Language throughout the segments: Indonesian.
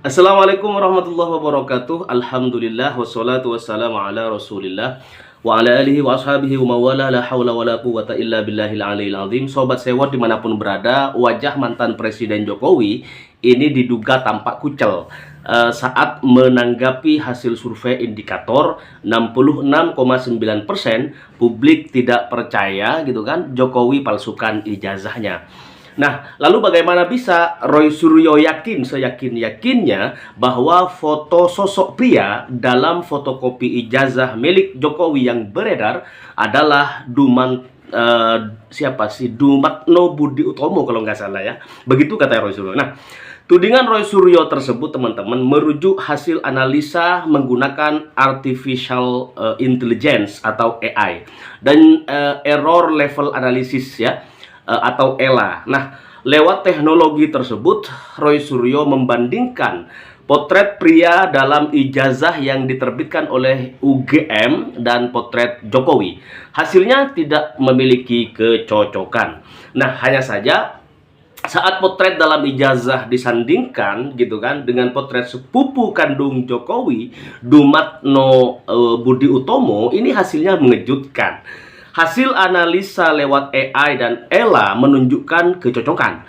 Assalamualaikum warahmatullahi wabarakatuh. Alhamdulillah wassalatu wassalamu ala Rasulillah wa ala alihi wa ashabihi wa mawala la haula wala quwata illa billahil aliyil azim. Sobat sewot dimanapun berada, wajah mantan Presiden Jokowi ini diduga tampak kucel saat menanggapi hasil survei indikator 66,9% publik tidak percaya gitu kan Jokowi palsukan ijazahnya. Nah, lalu bagaimana bisa Roy Suryo yakin seyakin-yakinnya bahwa foto sosok pria dalam fotokopi ijazah milik Jokowi yang beredar adalah Dumatno Budi Utomo kalau nggak salah ya. Begitu kata Roy Suryo. Nah, tudingan Roy Suryo tersebut teman-teman merujuk hasil analisa menggunakan artificial intelligence atau AI dan error level analysis ya, atau ELA. Nah, lewat teknologi tersebut, Roy Suryo membandingkan potret pria dalam ijazah yang diterbitkan oleh UGM dan potret Jokowi. Hasilnya tidak memiliki kecocokan. Nah, hanya saja saat potret dalam ijazah disandingkan gitu kan dengan potret sepupu kandung Jokowi, Dumatno Budi Utomo, ini hasilnya mengejutkan. Hasil analisa lewat AI dan ELA menunjukkan kecocokan.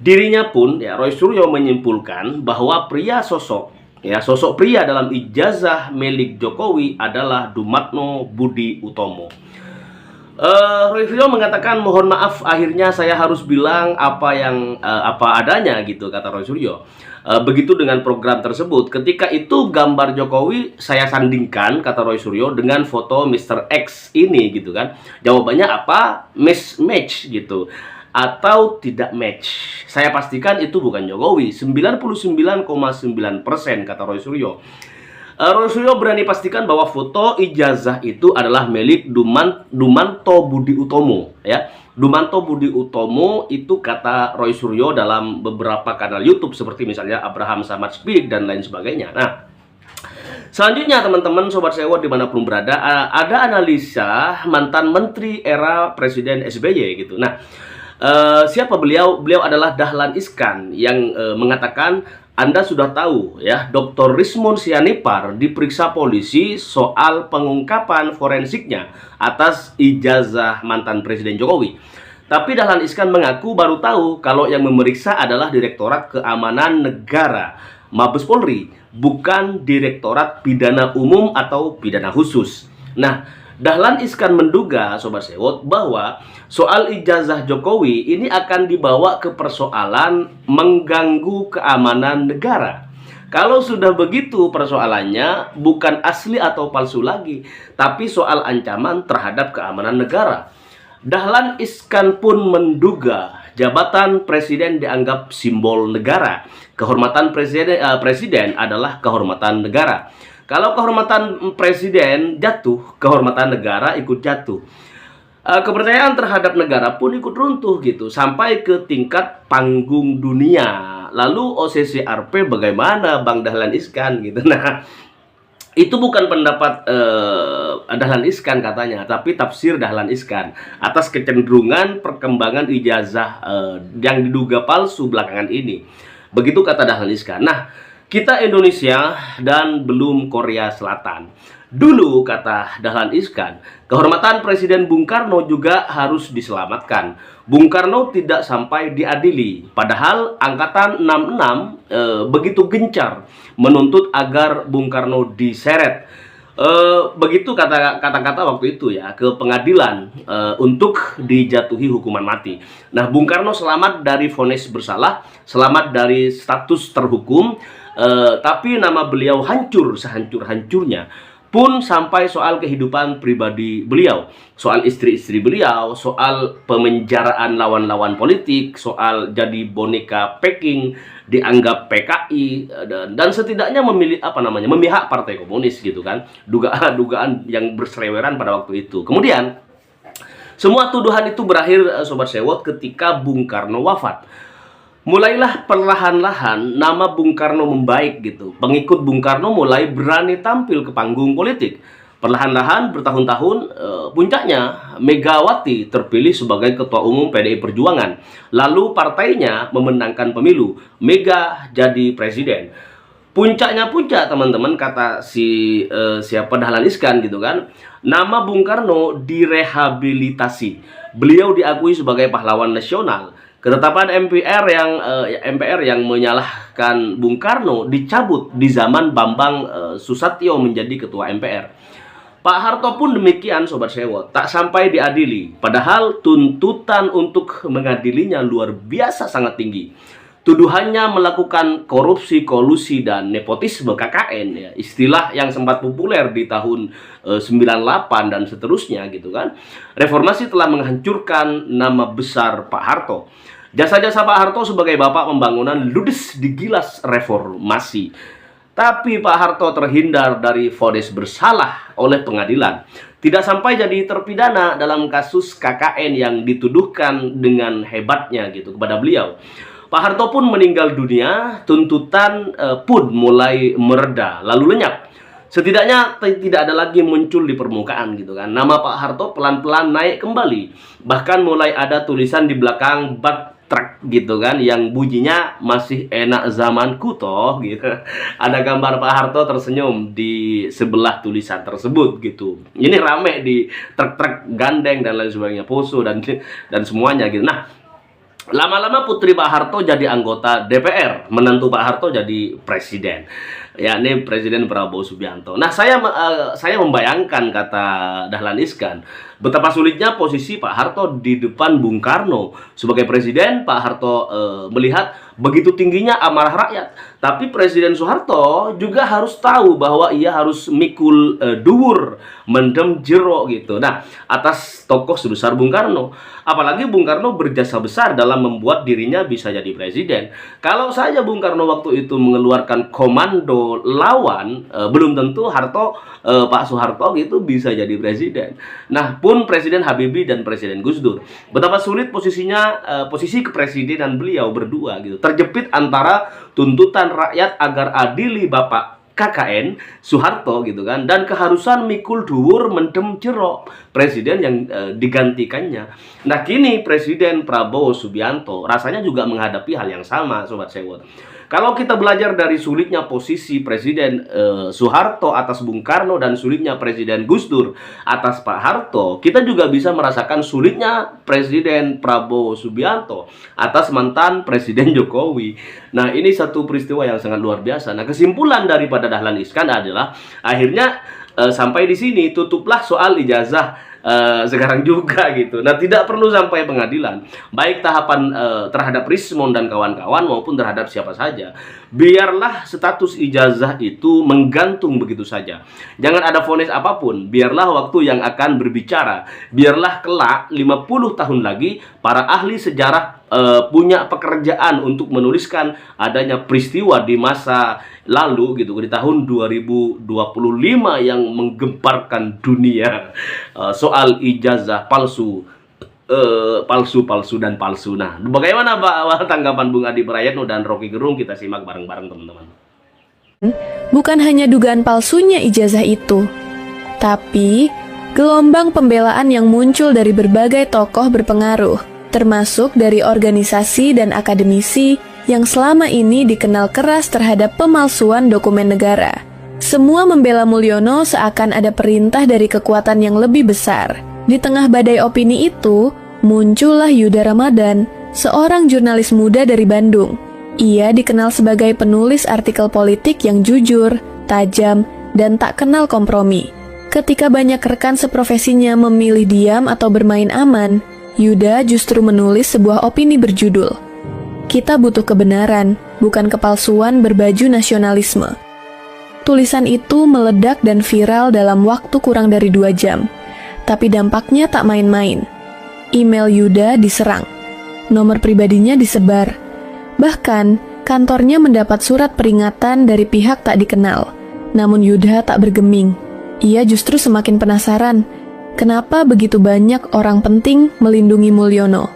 Dirinya pun, ya, Roy Suryo menyimpulkan bahwa sosok pria dalam ijazah milik Jokowi adalah Dumatno Budi Utomo. Roy Suryo mengatakan, mohon maaf, akhirnya saya harus bilang apa adanya gitu, kata Roy Suryo. Begitu dengan program tersebut. Ketika itu gambar Jokowi saya sandingkan, kata Roy Suryo, dengan foto Mr. X ini gitu kan. Jawabannya apa? Mismatch gitu, atau tidak match. Saya pastikan itu bukan Jokowi. 99,9% kata Roy Suryo. Roy Suryo berani pastikan bahwa foto ijazah itu adalah milik Dumanto Budi Utomo ya. Dumanto Budi Utomo itu kata Roy Suryo dalam beberapa kanal YouTube seperti misalnya Abraham Samad Speak dan lain sebagainya. Nah, selanjutnya teman-teman sobat sewot dimanapun berada, ada analisa mantan menteri era Presiden SBY gitu. Nah, siapa beliau? Beliau adalah Dahlan Iskan yang mengatakan, Anda sudah tahu ya, Dr. Rismon Sianipar diperiksa polisi soal pengungkapan forensiknya atas ijazah mantan Presiden Jokowi. Tapi Dahlan Iskan mengaku baru tahu kalau yang memeriksa adalah Direktorat Keamanan Negara Mabes Polri, bukan Direktorat Pidana Umum atau Pidana Khusus. Nah, Dahlan Iskan menduga, sobat sewot, bahwa soal ijazah Jokowi ini akan dibawa ke persoalan mengganggu keamanan negara. Kalau sudah begitu persoalannya bukan asli atau palsu lagi, tapi soal ancaman terhadap keamanan negara. Dahlan Iskan pun menduga jabatan presiden dianggap simbol negara. Kehormatan presiden adalah kehormatan negara. Kalau kehormatan presiden jatuh, kehormatan negara ikut jatuh. Kepercayaan terhadap negara pun ikut runtuh gitu, sampai ke tingkat panggung dunia. Lalu OCCRP bagaimana, Bang Dahlan Iskan gitu. Nah, itu bukan pendapat Dahlan Iskan katanya, tapi tafsir Dahlan Iskan atas kecenderungan perkembangan ijazah yang diduga palsu belakangan ini. Begitu kata Dahlan Iskan. Nah, kita Indonesia dan belum Korea Selatan. Dulu, kata Dahlan Iskan, kehormatan Presiden Bung Karno juga harus diselamatkan. Bung Karno tidak sampai diadili. Padahal Angkatan 66 begitu gencar menuntut agar Bung Karno diseret. Begitu kata-kata waktu itu ya, ke pengadilan untuk dijatuhi hukuman mati. Nah, Bung Karno selamat dari vonis bersalah, selamat dari status terhukum, tapi nama beliau hancur sehancur-hancurnya. Pun sampai soal kehidupan pribadi beliau, soal istri-istri beliau, soal pemenjaraan lawan-lawan politik, soal jadi boneka packing, dianggap PKI, dan setidaknya memihak Partai Komunis gitu kan. Dugaan yang berseliweran pada waktu itu. Kemudian semua tuduhan itu berakhir, sobat sewot, ketika Bung Karno wafat. Mulailah perlahan-lahan nama Bung Karno membaik gitu. Pengikut Bung Karno mulai berani tampil ke panggung politik. Perlahan-lahan bertahun-tahun, puncaknya Megawati terpilih sebagai Ketua Umum PDI Perjuangan. Lalu partainya memenangkan pemilu, Mega jadi presiden. Puncak teman-teman, kata siapa, Dahlan Iskan gitu kan, nama Bung Karno direhabilitasi. Beliau diakui sebagai pahlawan nasional. Ketetapan MPR yang menyalahkan Bung Karno dicabut di zaman Bambang Susatyo menjadi ketua MPR. Pak Harto pun demikian, Sobat Sewot, tak sampai diadili. Padahal tuntutan untuk mengadilinya luar biasa sangat tinggi. Tuduhannya melakukan korupsi, kolusi, dan nepotisme KKN, ya, istilah yang sempat populer di tahun 98 dan seterusnya gitu kan. Reformasi telah menghancurkan nama besar Pak Harto. Jasa-jasa Pak Harto sebagai bapak pembangunan ludes digilas reformasi. Tapi Pak Harto terhindar dari vonis bersalah oleh pengadilan. Tidak sampai jadi terpidana dalam kasus KKN yang dituduhkan dengan hebatnya gitu kepada beliau. Pak Harto pun meninggal dunia, tuntutan pun mulai mereda, lalu lenyap. Setidaknya tidak ada lagi muncul di permukaan gitu kan. Nama Pak Harto pelan-pelan naik kembali. Bahkan mulai ada tulisan di belakang backtrack gitu kan, yang bunyinya masih enak zamanku toh gitu. Ada gambar Pak Harto tersenyum di sebelah tulisan tersebut gitu. Ini rame di truk-truk gandeng dan lain sebagainya, poso dan semuanya gitu. Nah, lama-lama putri Pak Harto jadi anggota DPR, menantu Pak Harto jadi presiden, yakni Presiden Prabowo Subianto. Nah, saya membayangkan, kata Dahlan Iskan, betapa sulitnya posisi Pak Harto di depan Bung Karno. Sebagai presiden, Pak Harto melihat begitu tingginya amarah rakyat. Tapi Presiden Soeharto juga harus tahu bahwa ia harus mikul duwur, mendem jero gitu. Nah, atas tokoh sebesar Bung Karno. Apalagi Bung Karno berjasa besar dalam membuat dirinya bisa jadi presiden. Kalau saja Bung Karno waktu itu mengeluarkan komando lawan, belum tentu Pak Soeharto gitu bisa jadi presiden. Nah, pun Presiden Habibie dan Presiden Gus Dur, betapa sulit posisi kepresidenan beliau berdua gitu, terjepit antara tuntutan rakyat agar adili Bapak KKN Soeharto gitu kan, dan keharusan mikul dhuwur mendem jero presiden yang digantikannya. Nah, kini Presiden Prabowo Subianto rasanya juga menghadapi hal yang sama, Sobat Sewot. Kalau kita belajar dari sulitnya posisi Presiden Soeharto atas Bung Karno dan sulitnya Presiden Gus Dur atas Pak Harto, kita juga bisa merasakan sulitnya Presiden Prabowo Subianto atas mantan Presiden Jokowi. Nah, ini satu peristiwa yang sangat luar biasa. Nah, kesimpulan daripada Dahlan Iskan adalah akhirnya sampai di sini tutuplah soal ijazah sekarang juga gitu. Nah, tidak perlu sampai pengadilan, baik tahapan terhadap Rismon dan kawan-kawan maupun terhadap siapa saja. Biarlah status ijazah itu menggantung begitu saja. Jangan ada vonis apapun. Biarlah waktu yang akan berbicara. Biarlah kelak 50 tahun lagi para ahli sejarah punya pekerjaan untuk menuliskan adanya peristiwa di masa lalu gitu, di tahun 2025 yang menggemparkan dunia soal ijazah palsu dan palsu. Nah, bagaimana Pak tanggapan Bung Adi Prayitno dan Rocky Gerung? Kita simak bareng-bareng, teman-teman. Bukan hanya dugaan palsunya ijazah itu, tapi gelombang pembelaan yang muncul dari berbagai tokoh berpengaruh, termasuk dari organisasi dan akademisi yang selama ini dikenal keras terhadap pemalsuan dokumen negara. Semua membela Mulyono seakan ada perintah dari kekuatan yang lebih besar. Di tengah badai opini itu, muncullah Yuda Ramadan, seorang jurnalis muda dari Bandung. Ia dikenal sebagai penulis artikel politik yang jujur, tajam, dan tak kenal kompromi. Ketika banyak rekan seprofesinya memilih diam atau bermain aman, Yuda justru menulis sebuah opini berjudul, "Kita butuh kebenaran, bukan kepalsuan berbaju nasionalisme." Tulisan itu meledak dan viral dalam waktu kurang dari 2 jam. Tapi dampaknya tak main-main. Email Yuda diserang, nomor pribadinya disebar. Bahkan, kantornya mendapat surat peringatan dari pihak tak dikenal. Namun Yuda tak bergeming. Ia justru semakin penasaran, kenapa begitu banyak orang penting melindungi Mulyono.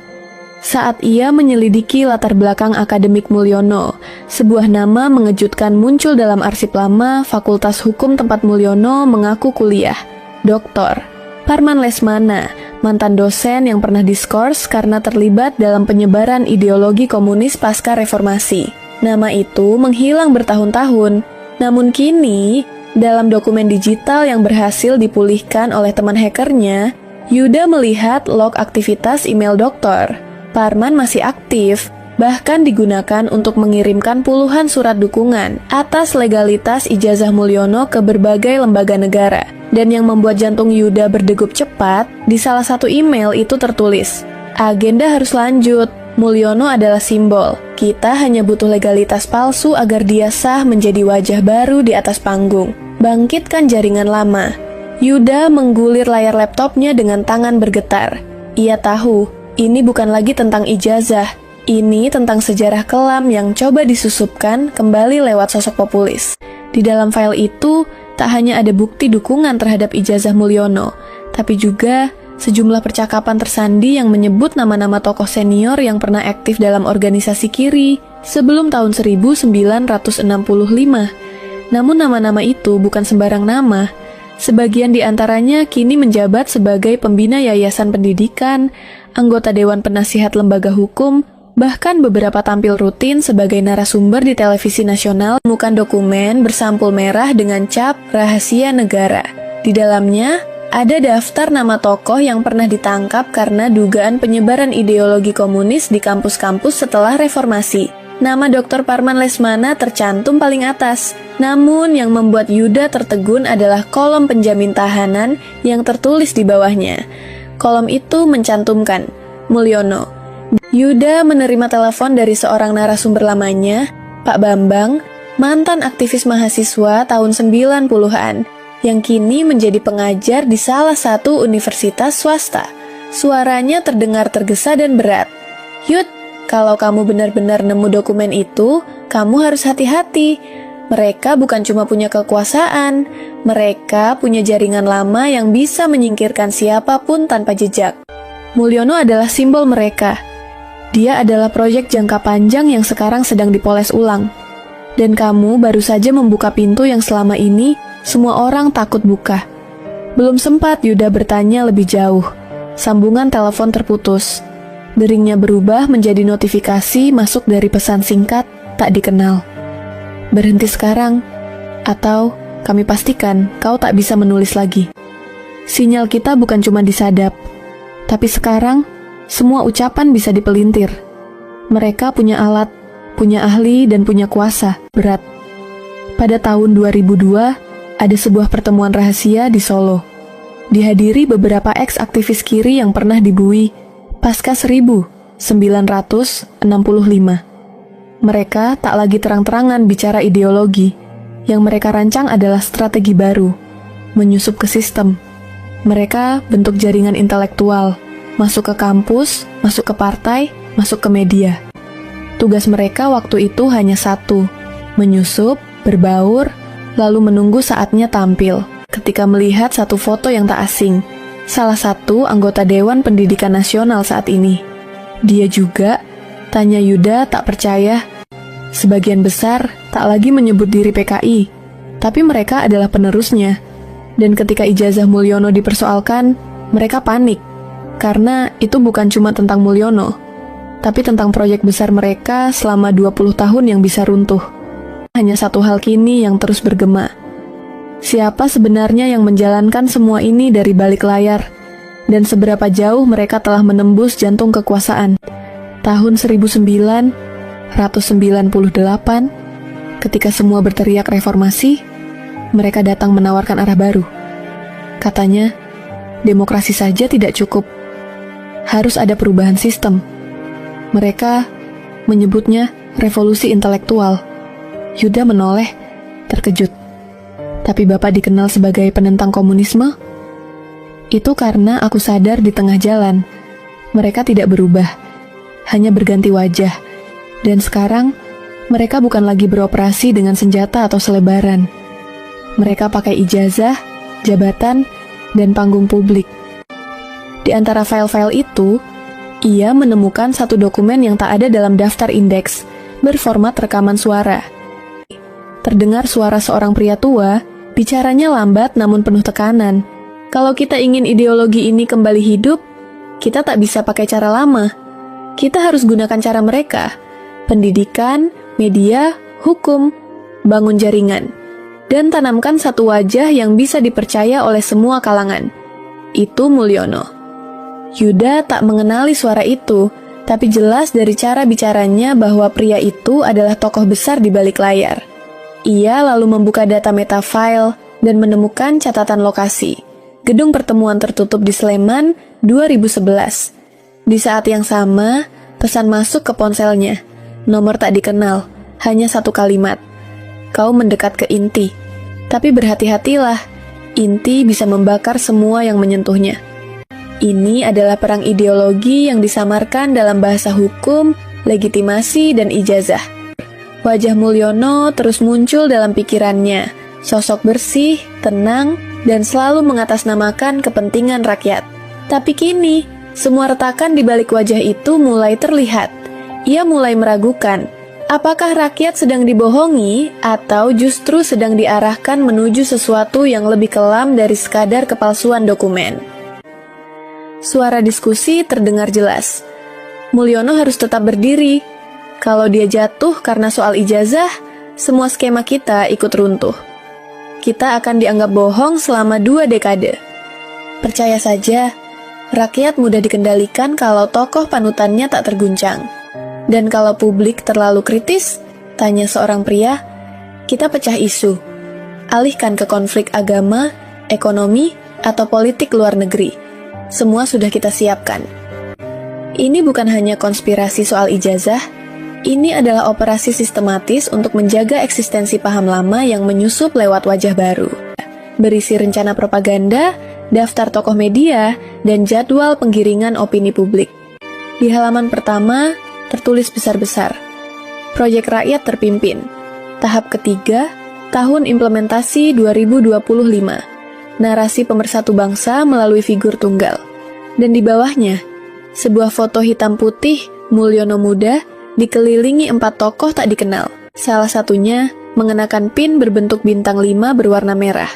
Saat ia menyelidiki latar belakang akademik Mulyono, sebuah nama mengejutkan muncul dalam arsip lama Fakultas Hukum tempat Mulyono mengaku kuliah. Dr. Parman Lesmana, mantan dosen yang pernah diskors karena terlibat dalam penyebaran ideologi komunis pasca reformasi. Nama itu menghilang bertahun-tahun. Namun kini, dalam dokumen digital yang berhasil dipulihkan oleh teman hackernya, Yuda melihat log aktivitas email dokter. Parman masih aktif, bahkan digunakan untuk mengirimkan puluhan surat dukungan atas legalitas ijazah Mulyono ke berbagai lembaga negara. Dan yang membuat jantung Yuda berdegup cepat, di salah satu email itu tertulis, agenda harus lanjut, Mulyono adalah simbol. Kita hanya butuh legalitas palsu agar dia sah menjadi wajah baru di atas panggung. Bangkitkan jaringan lama. Yuda menggulir layar laptopnya dengan tangan bergetar. Ia tahu, ini bukan lagi tentang ijazah. Ini tentang sejarah kelam yang coba disusupkan kembali lewat sosok populis. Di dalam file itu, tak hanya ada bukti dukungan terhadap ijazah Mulyono, tapi juga sejumlah percakapan tersandi yang menyebut nama-nama tokoh senior yang pernah aktif dalam organisasi kiri sebelum tahun 1965. Namun nama-nama itu bukan sembarang nama. Sebagian di antaranya kini menjabat sebagai pembina yayasan pendidikan, anggota Dewan Penasihat Lembaga Hukum, bahkan beberapa tampil rutin sebagai narasumber di televisi nasional. Temukan dokumen bersampul merah dengan cap rahasia negara. Di dalamnya, ada daftar nama tokoh yang pernah ditangkap karena dugaan penyebaran ideologi komunis di kampus-kampus setelah reformasi. Nama Dr. Parman Lesmana tercantum paling atas. Namun yang membuat Yuda tertegun adalah kolom penjamin tahanan yang tertulis di bawahnya. Kolom itu mencantumkan Mulyono. Yuda menerima telepon dari seorang narasumber lamanya, Pak Bambang, mantan aktivis mahasiswa tahun 90-an, yang kini menjadi pengajar di salah satu universitas swasta. Suaranya terdengar tergesa dan berat. Yud, kalau kamu benar-benar nemu dokumen itu, kamu harus hati-hati. Mereka bukan cuma punya kekuasaan, mereka punya jaringan lama yang bisa menyingkirkan siapapun tanpa jejak. Mulyono adalah simbol mereka. Dia adalah proyek jangka panjang yang sekarang sedang dipoles ulang. Dan kamu baru saja membuka pintu yang selama ini semua orang takut buka. Belum sempat Yuda bertanya lebih jauh. Sambungan telepon terputus. Deringnya berubah menjadi notifikasi masuk dari pesan singkat tak dikenal. Berhenti sekarang, atau kami pastikan kau tak bisa menulis lagi. Sinyal kita bukan cuma disadap, tapi sekarang semua ucapan bisa dipelintir. Mereka punya alat, punya ahli, dan punya kuasa berat. Pada tahun 2002, ada sebuah pertemuan rahasia di Solo. Dihadiri beberapa ex-aktivis kiri yang pernah dibui pasca 1965. Mereka tak lagi terang-terangan bicara ideologi. Yang mereka rancang adalah strategi baru, menyusup ke sistem. Mereka bentuk jaringan intelektual, masuk ke kampus, masuk ke partai, masuk ke media. Tugas mereka waktu itu hanya satu, menyusup, berbaur, lalu menunggu saatnya tampil. Ketika melihat satu foto yang tak asing, salah satu anggota Dewan Pendidikan Nasional saat ini. Dia juga, tanya Yuda tak percaya. Sebagian besar tak lagi menyebut diri PKI, tapi mereka adalah penerusnya. Dan ketika ijazah Mulyono dipersoalkan, mereka panik. Karena itu bukan cuma tentang Mulyono, tapi tentang proyek besar mereka selama 20 tahun yang bisa runtuh. Hanya satu hal kini yang terus bergema. Siapa sebenarnya yang menjalankan semua ini dari balik layar? Dan seberapa jauh mereka telah menembus jantung kekuasaan? Tahun 1998, ketika semua berteriak reformasi, mereka datang menawarkan arah baru. Katanya, demokrasi saja tidak cukup. Harus ada perubahan sistem. Mereka menyebutnya revolusi intelektual. Yuda menoleh, terkejut. Tapi Bapak dikenal sebagai penentang komunisme? Itu karena aku sadar di tengah jalan, mereka tidak berubah, hanya berganti wajah. Dan sekarang, mereka bukan lagi beroperasi dengan senjata atau selebaran. Mereka pakai ijazah, jabatan, dan panggung publik. Di antara file-file itu, ia menemukan satu dokumen yang tak ada dalam daftar indeks, berformat rekaman suara. Terdengar suara seorang pria tua, bicaranya lambat namun penuh tekanan. Kalau kita ingin ideologi ini kembali hidup, kita tak bisa pakai cara lama. Kita harus gunakan cara mereka. Pendidikan, media, hukum, bangun jaringan, dan tanamkan satu wajah yang bisa dipercaya oleh semua kalangan. Itu Mulyono. Yuda tak mengenali suara itu, tapi jelas dari cara bicaranya bahwa pria itu adalah tokoh besar di balik layar. Ia lalu membuka data metafile dan menemukan catatan lokasi. Gedung pertemuan tertutup di Sleman 2011. Di saat yang sama, pesan masuk ke ponselnya. Nomor tak dikenal, hanya satu kalimat. Kau mendekat ke inti. Tapi berhati-hatilah, inti bisa membakar semua yang menyentuhnya. Ini adalah perang ideologi yang disamarkan dalam bahasa hukum, legitimasi, dan ijazah. Wajah Mulyono terus muncul dalam pikirannya. Sosok bersih, tenang, dan selalu mengatasnamakan kepentingan rakyat. Tapi kini, semua retakan di balik wajah itu mulai terlihat. Ia mulai meragukan, apakah rakyat sedang dibohongi atau justru sedang diarahkan menuju sesuatu yang lebih kelam dari sekadar kepalsuan dokumen. Suara diskusi terdengar jelas. Mulyono harus tetap berdiri. Kalau dia jatuh karena soal ijazah, semua skema kita ikut runtuh. Kita akan dianggap bohong selama 2 dekade. Percaya saja, rakyat mudah dikendalikan kalau tokoh panutannya tak terguncang. Dan kalau publik terlalu kritis, tanya seorang pria, kita pecah isu. Alihkan ke konflik agama, ekonomi, atau politik luar negeri. Semua sudah kita siapkan. Ini bukan hanya konspirasi soal ijazah, ini adalah operasi sistematis untuk menjaga eksistensi paham lama yang menyusup lewat wajah baru. Berisi rencana propaganda, daftar tokoh media, dan jadwal penggiringan opini publik. Di halaman pertama, tertulis besar-besar, Proyek Rakyat Terpimpin, tahap ketiga, tahun implementasi 2025, narasi pemersatu bangsa melalui figur tunggal. Dan di bawahnya, sebuah foto hitam putih Mulyono muda dikelilingi 4 tokoh tak dikenal. Salah satunya mengenakan pin berbentuk bintang 5 berwarna merah.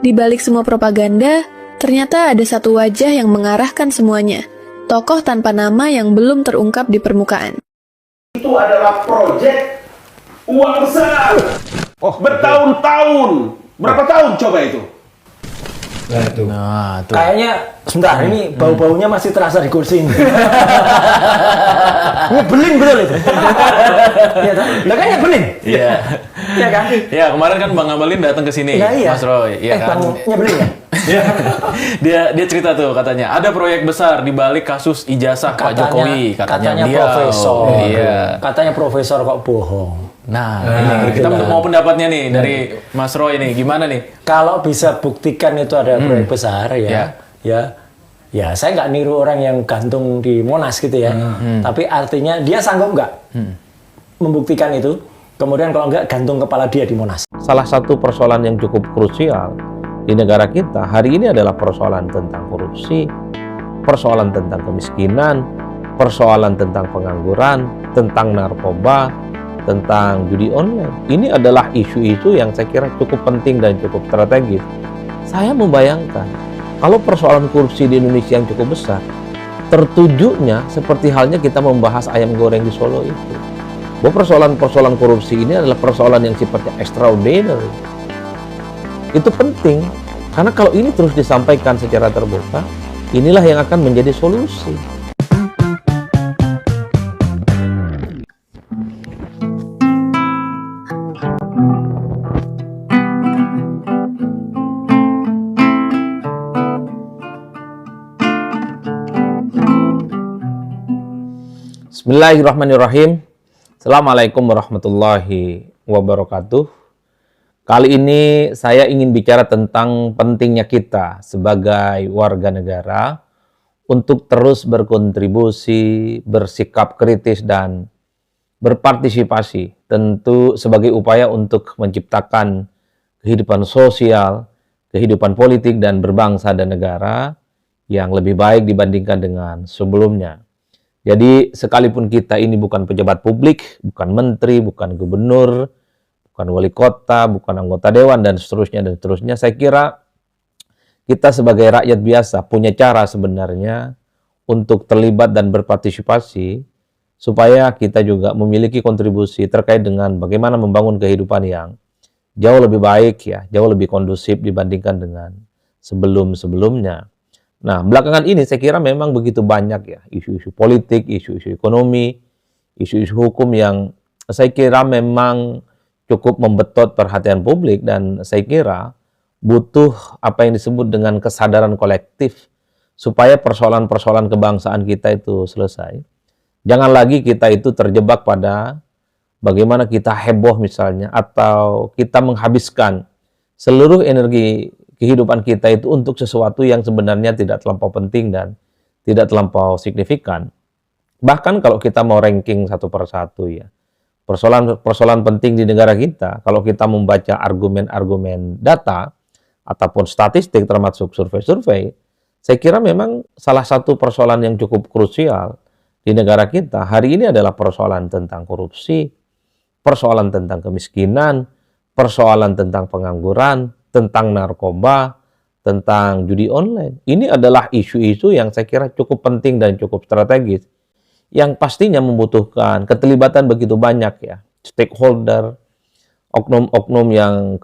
Di balik semua propaganda, ternyata ada satu wajah yang mengarahkan semuanya. Tokoh tanpa nama yang belum terungkap di permukaan. Itu adalah proyek uang besar. Bertahun-tahun. Berapa tahun coba itu? Nah, itu. Nah, tuh. Kayaknya sebentar ini bau-baunya masih terasa di kursi ini. Nyebelin betul itu. Iya kan? Lah kan nyebelin. Iya. Iya kan? Ya, kemarin kan Bang Abalin datang ke sini, Nah, iya. Mas Roy. Iya kan? Bang nyebelin ya? dia cerita tuh katanya ada proyek besar di balik kasus ijazah Pak Jokowi, katanya beliau. profesor. Iya. Katanya profesor kok bohong. Nah, ini kita gitu mau lah. pendapatnya nih dari Mas Roy nih, gimana nih? Kalau bisa buktikan itu ada proyek besar ya saya nggak niru orang yang gantung di Monas gitu ya. Tapi artinya dia sanggup nggak membuktikan itu. Kemudian kalau nggak gantung kepala dia di Monas. Salah satu persoalan yang cukup krusial di negara kita hari ini adalah persoalan tentang korupsi, persoalan tentang kemiskinan, persoalan tentang pengangguran, tentang narkoba, tentang judi online. Ini adalah isu-isu yang saya kira cukup penting dan cukup strategis. Saya membayangkan kalau persoalan korupsi di Indonesia yang cukup besar, tertujunya seperti halnya kita membahas ayam goreng di Solo itu. Bahwa persoalan-persoalan korupsi ini adalah persoalan yang sifatnya extraordinary. Itu penting, karena kalau ini terus disampaikan secara terbuka, inilah yang akan menjadi solusi. Bismillahirrahmanirrahim. Assalamualaikum warahmatullahi wabarakatuh. Kali ini saya ingin bicara tentang pentingnya kita sebagai warga negara untuk terus berkontribusi, bersikap kritis, dan berpartisipasi. Tentu sebagai upaya untuk menciptakan kehidupan sosial, kehidupan politik, dan berbangsa dan negara yang lebih baik dibandingkan dengan sebelumnya. Jadi sekalipun kita ini bukan pejabat publik, bukan menteri, bukan gubernur, bukan wali kota, bukan anggota dewan, dan seterusnya, saya kira kita sebagai rakyat biasa punya cara sebenarnya untuk terlibat dan berpartisipasi supaya kita juga memiliki kontribusi terkait dengan bagaimana membangun kehidupan yang jauh lebih baik ya, jauh lebih kondusif dibandingkan dengan sebelum-sebelumnya. Nah, belakangan ini saya kira memang begitu banyak ya isu-isu politik, isu-isu ekonomi, isu-isu hukum yang saya kira memang cukup membetot perhatian publik, dan saya kira butuh apa yang disebut dengan kesadaran kolektif supaya persoalan-persoalan kebangsaan kita itu selesai. Jangan lagi kita itu terjebak pada bagaimana kita heboh misalnya, atau kita menghabiskan seluruh energi kehidupan kita itu untuk sesuatu yang sebenarnya tidak terlampau penting dan tidak terlampau signifikan. Bahkan kalau kita mau ranking satu persatu ya, persoalan penting di negara kita, kalau kita membaca argumen-argumen data ataupun statistik termasuk survei-survei, saya kira memang salah satu persoalan yang cukup krusial di negara kita hari ini adalah persoalan tentang korupsi, persoalan tentang kemiskinan, persoalan tentang pengangguran, tentang narkoba, tentang judi online. Ini adalah isu-isu yang saya kira cukup penting dan cukup strategis, yang pastinya membutuhkan keterlibatan begitu banyak ya, stakeholder, oknum-oknum yang